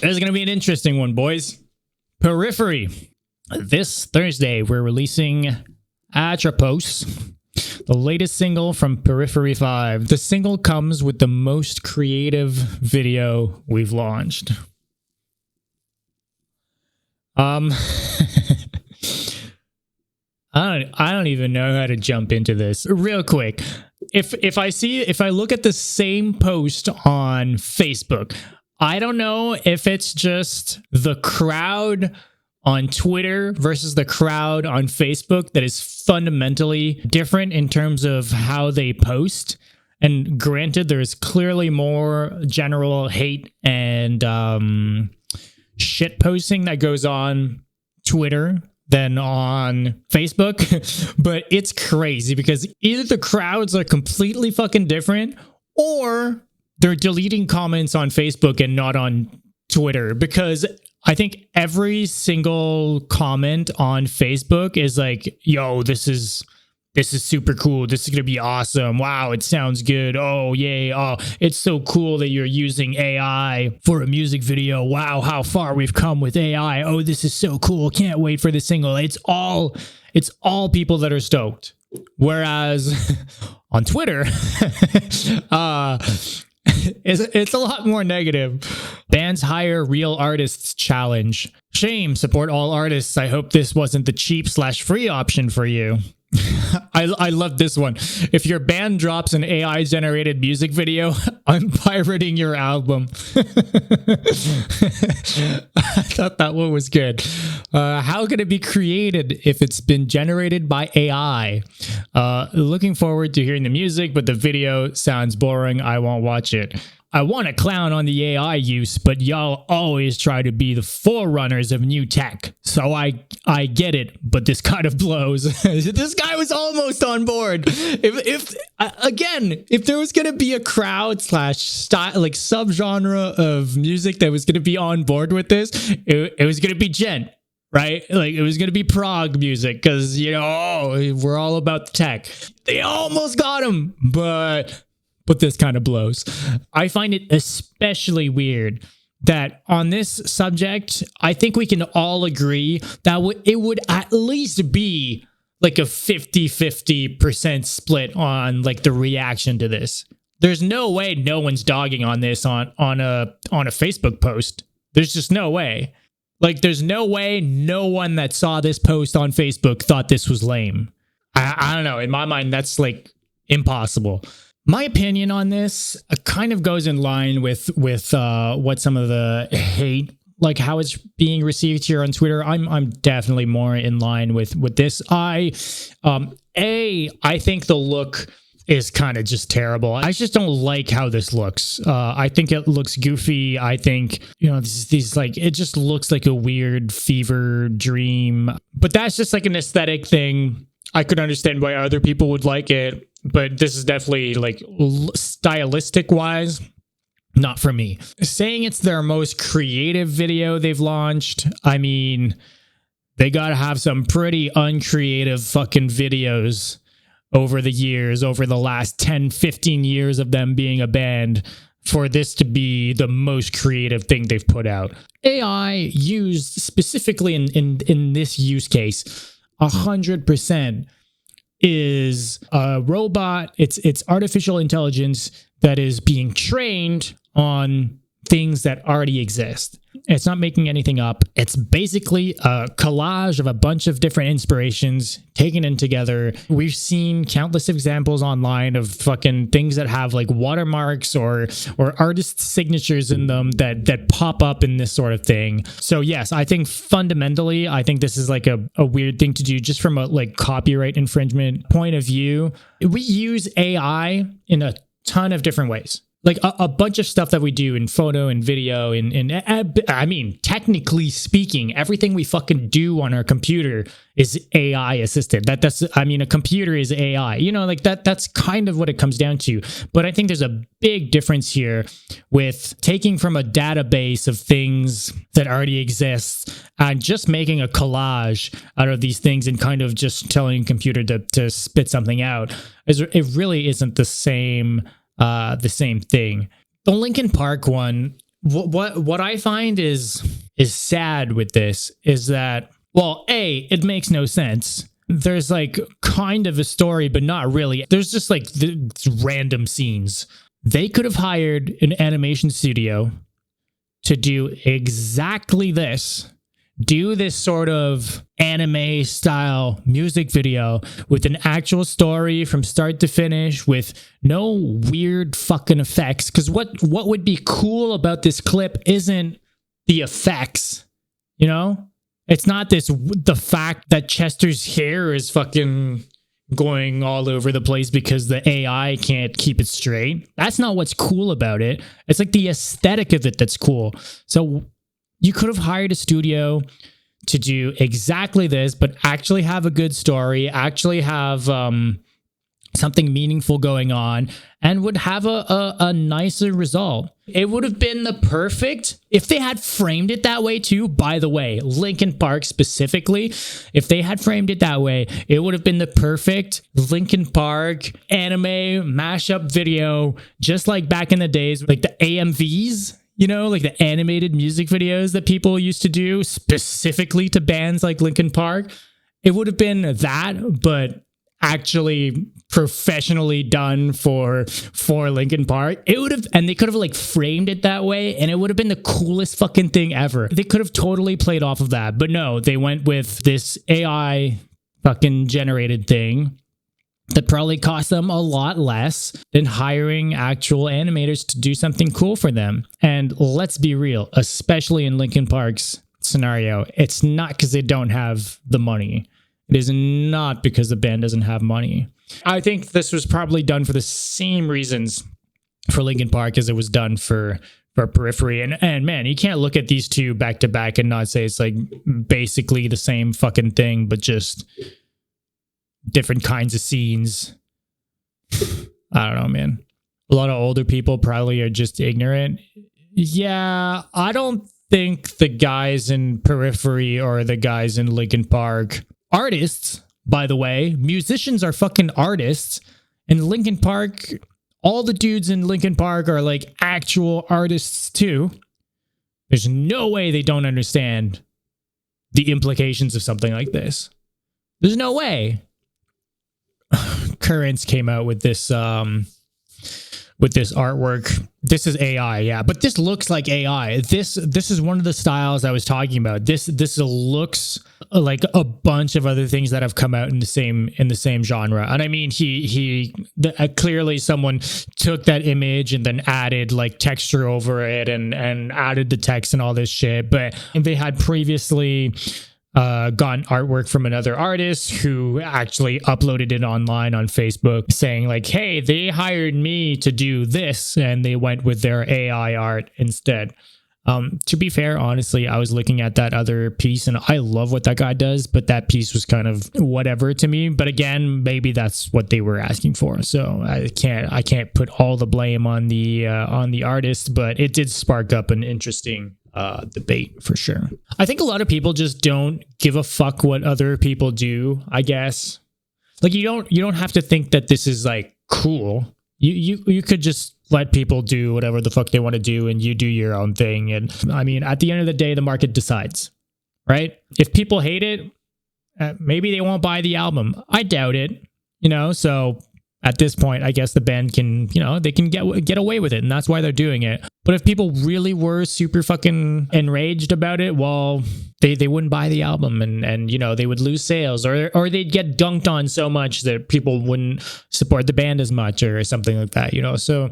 This is going to be an interesting one, boys. Periphery. This Thursday, we're releasing Atropos, the latest single from Periphery 5. The single comes with the most creative video we've launched. I don't even know how to jump into this. Real quick. If I look at the same post on Facebook, I don't know if it's just the crowd on Twitter versus the crowd on Facebook that is fundamentally different in terms of how they post. And granted, there's clearly more general hate and shit posting that goes on Twitter than on Facebook. But it's crazy because either the crowds are completely fucking different or they're deleting comments on Facebook and not on Twitter, because I think every single comment on Facebook is like, yo, this is super cool. This is going to be awesome. Wow, it sounds good. Oh, yay. Oh, it's so cool that you're using AI for a music video. Wow, how far we've come with AI. Oh, this is so cool. Can't wait for the single. It's all people that are stoked. Whereas on Twitter, it's a lot more negative. Bands hire real artists challenge. Shame, support all artists. I hope this wasn't the cheap/free option for you. I love this one. If your band drops an AI generated music video, I'm pirating your album. I thought that one was good. How can it be created if it's been generated by AI? Looking forward to hearing the music, but the video sounds boring. I won't watch it. I want to clown on the AI use, but y'all always try to be the forerunners of new tech. So I get it, but this kind of blows. This guy was almost on board. If there was going to be a crowd / style, like subgenre of music that was going to be on board with this, it was going to be gent. Right? Like, it was going to be prog music because, we're all about the tech. They almost got him, but this kind of blows. I find it especially weird that on this subject, I think we can all agree that it would at least be like a 50-50% split on like the reaction to this. There's no way no one's dogging on this on a Facebook post. There's just no way. Like, there's no way no one that saw this post on Facebook thought this was lame. I don't know. In my mind, that's like impossible. My opinion on this kind of goes in line with what some of the hate, like how it's being received here on Twitter. I'm definitely more in line with this. I think the look is kind of just terrible. I just don't like how this looks. I think it looks goofy. I think, these like, it just looks like a weird fever dream. But that's just like an aesthetic thing. I could understand why other people would like it, but this is definitely like stylistic wise, not for me. Saying it's their most creative video they've launched, I mean, they gotta have some pretty uncreative fucking videos over the years, over the last 10, 15 years of them being a band, for this to be the most creative thing they've put out. AI used specifically in this use case, 100% is a robot. It's artificial intelligence that is being trained on things that already exist. It's not making anything up. It's basically a collage of a bunch of different inspirations taken in together. We've seen countless examples online of fucking things that have like watermarks or artist signatures in them that pop up in this sort of thing. So yes, I think fundamentally, I think this is like a weird thing to do just from a like copyright infringement point of view. We use AI in a ton of different ways. Like a bunch of stuff that we do in photo and video I mean, technically speaking, everything we fucking do on our computer is AI assisted. A computer is AI, like that's kind of what it comes down to. But I think there's a big difference here with taking from a database of things that already exist and just making a collage out of these things and kind of just telling a computer to spit something out. It really isn't the same thing. The Linkin Park one what I find is sad with this is that, well, it makes no sense. There's like kind of a story, but not really. There's just like random scenes. They could have hired an animation studio to do exactly this. Do this sort of anime style music video with an actual story from start to finish with no weird fucking effects. Because what would be cool about this clip isn't the effects, you know? It's not the fact that Chester's hair is fucking going all over the place because the AI can't keep it straight. That's not what's cool about it. It's like the aesthetic of it that's cool. So you could have hired a studio to do exactly this, but actually have a good story, actually have something meaningful going on, and would have a nicer result. It would have been the perfect, if they had framed it that way too, by the way, Linkin Park specifically, if they had framed it that way, it would have been the perfect Linkin Park anime mashup video, just like back in the days, like the AMVs, you know, like the animated music videos that people used to do specifically to bands like Linkin Park. It would have been that, but actually professionally done for Linkin Park. It would have, and they could have like framed it that way, and it would have been the coolest fucking thing ever. They could have totally played off of that, but no, they went with this AI fucking generated thing that probably cost them a lot less than hiring actual animators to do something cool for them. And let's be real, especially in Linkin Park's scenario, it's not because they don't have the money. It is not because the band doesn't have money. I think this was probably done for the same reasons for Linkin Park as it was done for Periphery. And man, you can't look at these two back to back and not say it's like basically the same fucking thing, but just different kinds of scenes. I don't know, man. A lot of older people probably are just ignorant. Yeah, I don't think the guys in Periphery or the guys in Linkin Park, artists, by the way, musicians are fucking artists. And Linkin Park, all the dudes in Linkin Park are like actual artists too. There's no way they don't understand the implications of something like this. There's no way. Currents came out with this artwork. This is AI, yeah, but this looks like AI. This is one of the styles I was talking about. This looks like a bunch of other things that have come out in the same genre. And I mean, clearly someone took that image and then added like texture over it and added the text and all this shit. But they had previously gotten artwork from another artist who actually uploaded it online on Facebook saying like, hey, they hired me to do this, and they went with their AI art instead. To be fair, honestly, I was looking at that other piece and I love what that guy does, but that piece was kind of whatever to me. But again, maybe that's what they were asking for. So I can't put all the blame on the artist, but it did spark up an interesting debate for sure. I think a lot of people just don't give a fuck what other people do, I guess. Like you don't have to think that this is like cool. You could just let people do whatever the fuck they want to do and you do your own thing. And I mean, at the end of the day, the market decides, right? If people hate it, maybe they won't buy the album. I doubt it, so at this point, I guess the band can, they can get away with it, and that's why they're doing it. But if people really were super fucking enraged about it, well, they wouldn't buy the album, and they would lose sales, or they'd get dunked on so much that people wouldn't support the band as much, or something like that, So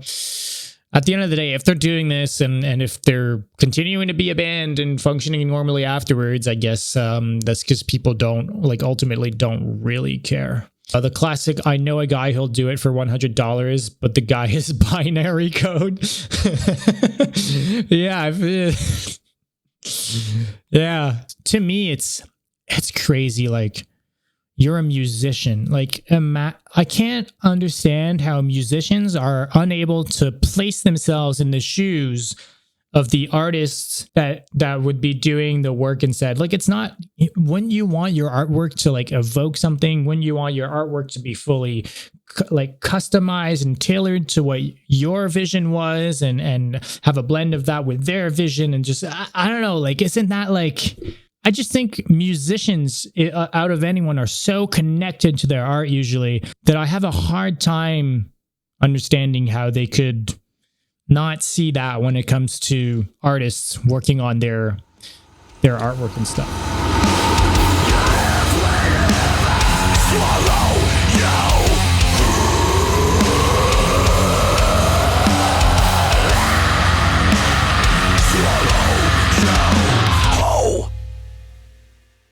at the end of the day, if they're doing this and if they're continuing to be a band and functioning normally afterwards, I guess that's because people ultimately don't really care. The classic, I know a guy who'll do it for $100, but the guy is binary code. Yeah. To me, it's crazy. Like, you're a musician. Like, I can't understand how musicians are unable to place themselves in the shoes of the artists that would be doing the work instead. Like, it's not, when you want your artwork to like evoke something, when you want your artwork to be fully like customized and tailored to what your vision was, and have a blend of that with their vision, and just I don't know, like isn't that like, I just think musicians out of anyone are so connected to their art usually that I have a hard time understanding how they could not see that when it comes to artists working on their artwork and stuff. Swallow